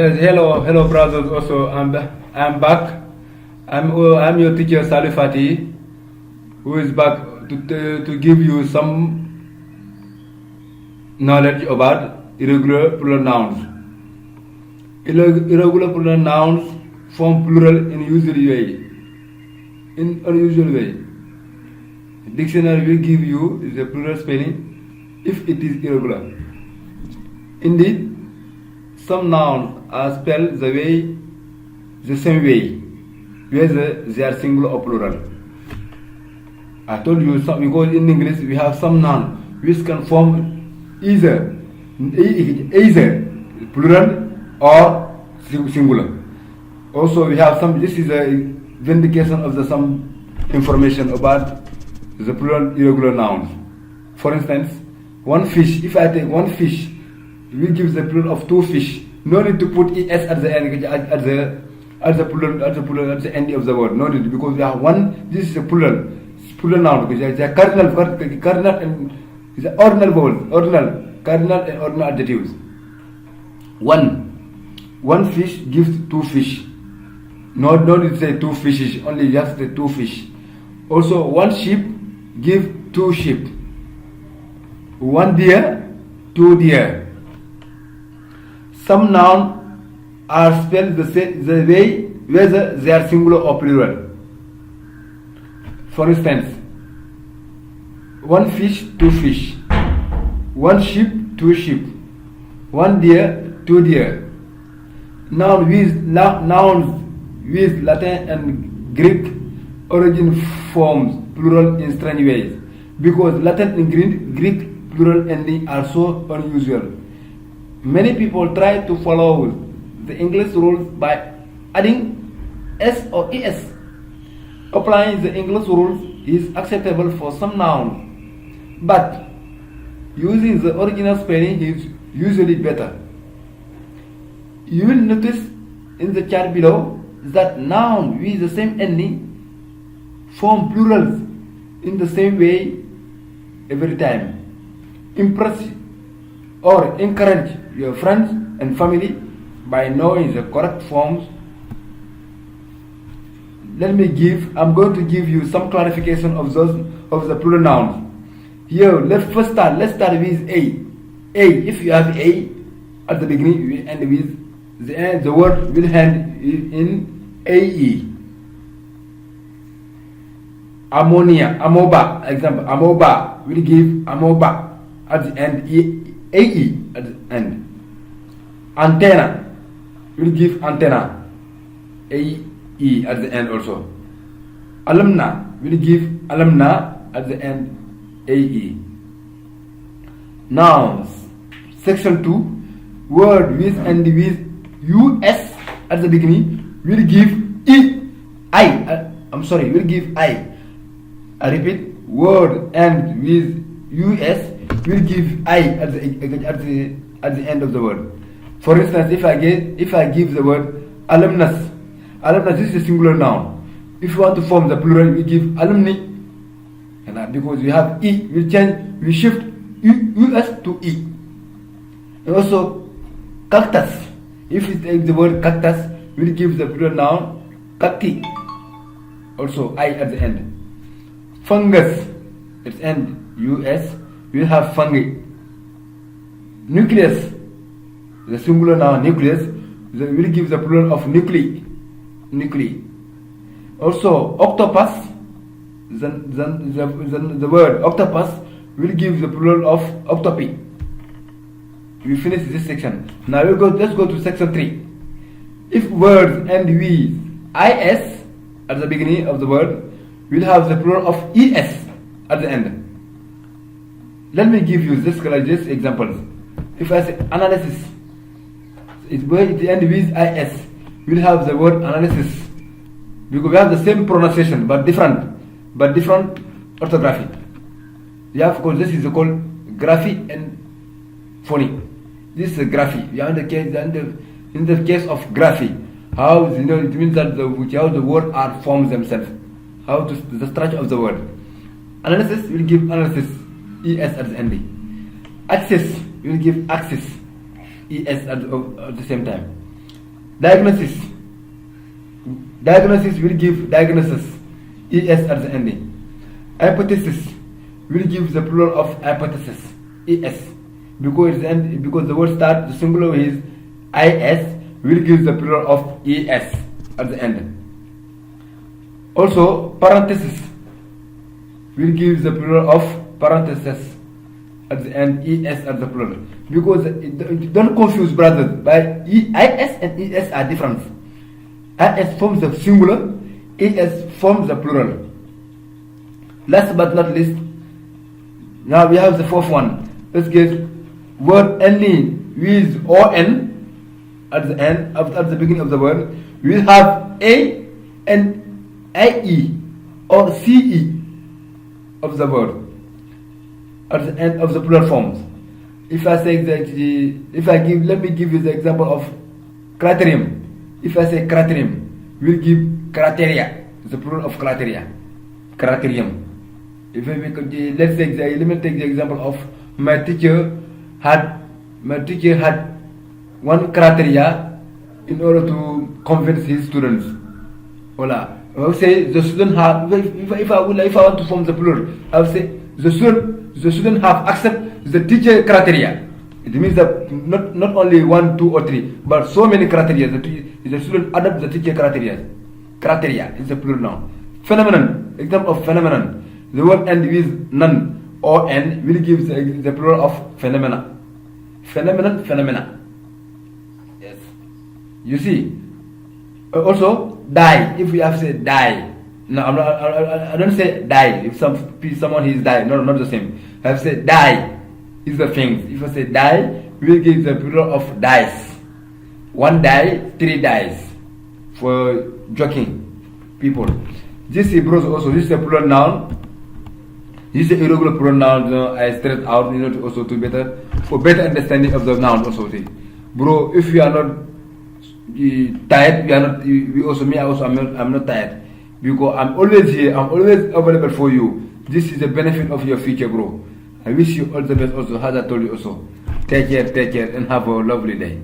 Yes, hello, brothers. Also, I'm back. I'm your teacher Salih Fati, who is back to give you some knowledge about irregular plural nouns. Irregular plural nouns form plural in unusual way. Dictionary will give you the plural spelling if it is irregular. Indeed, some nouns are spelled the same way, whether they are singular or plural. I told you some, because in English we have some nouns which can form either plural or singular. Also, we have some. This is a vindication of some information about the plural irregular nouns. For instance, one fish. If I take one fish, we give the plural of two fish. No need to put es at the end at the plural at the end of the word. No need, because we have one. This is a plural noun because they are cardinal and the ordinal vowels, cardinal and ordinal adjectives. One fish gives two fish. No need to say two fishes. Only just the two fish. Also, one sheep gives two sheep. One deer, two deer. Some nouns are spelled the way whether they are singular or plural. For instance, one fish, two fish. One sheep, two sheep. One deer, two deer. Nouns with Latin and Greek origin forms plural in strange ways, because Latin and Greek plural ending are so unusual. Many people try to follow the English rules by adding s or es. Applying the English rules is acceptable for some nouns, but using the original spelling is usually better. You will notice in the chart below that nouns with the same ending form plurals in the same way every time. Impress or encourage your friends and family by knowing the correct forms. I'm going to give you some clarification of the plural nouns. Here, let's start with A. If you have A at the beginning and with the word will end in AE. Ammonia, amoeba, example, amoeba will give amoeba at the end, AE at the end. Antenna will give antenna, AE at the end also. Alumna will give alumna at the end, AE. Nouns, section 2, word with and with US at the beginning will give will give I. I repeat, word and with US will give I at the end of the word. For instance, if I give the word alumnus, this is a singular noun. If you want to form the plural, we give alumni, and because we have E, we shift US to E. And also cactus. If you take the word cactus, we'll give the plural noun cacti. Also I at the end. Fungus, its end US, we'll have fungi. Nucleus, the singular noun nucleus, will give the plural of nuclei. Also octopus, the word octopus will give the plural of octopi. We finish this section. Now let's go to section 3. If words end with IS at the beginning of the word, we'll have the plural of ES at the end. Let me give you this examples. If I say analysis, it end with IS, we'll have the word analysis, because we have the same pronunciation but different orthography. Yeah, of course, this is called graphy and phony. This is a graphy. We are in the case of graphy. How it means that how the words are formed themselves. How the structure of the word. Analysis will give analysis, ES at the end. Access will give access, ES at the same time. Diagnosis. Diagnosis will give diagnosis, es at the ending. Hypothesis will give the plural of hypothesis, es, because the word start the singular is is will give the plural of es at the end. Also, parenthesis will give the plural of parenthesis at the end, es at the plural. Because don't confuse, brothers, by is and es are different. Is forms the singular, es forms the plural. Last but not least, now we have the fourth one. Let's get word ending with on at the end, at the beginning of the word. We will have a and ie or ce of the word at the end of the plural forms. If I say that, let me give you the example of criterium. If I say criterium, we'll give criteria, the plural of criteria, criterium. If I make, let me take the example of my teacher had one criteria in order to convince his students. Voila. I will say the student have, if I want to form the plural, I will say the student have accept the teacher criteria. It means that not only 1, 2 or 3, but so many criteria. The student adopt the teacher criteria. Criteria is the plural now. Phenomenon, example of phenomenon. The word end with none or n will give the plural of phenomena. Phenomenon, phenomena. Yes. You see. Also, die. If we have said die. No, I don't say die. If someone is die, no, not the same. I have said die is the things. If I say die, we will give the plural of dice. 1 die, 3 dice. For joking people. This is also, this is a plural noun. This is irregular plural noun. I straight out, also to for better understanding of the noun also. See. Bro, if you are not tired, I'm not tired. Because I'm always here, I'm always available for you. This is the benefit of your future, bro. I wish you all the best also, as I told you also. Take care, and have a lovely day.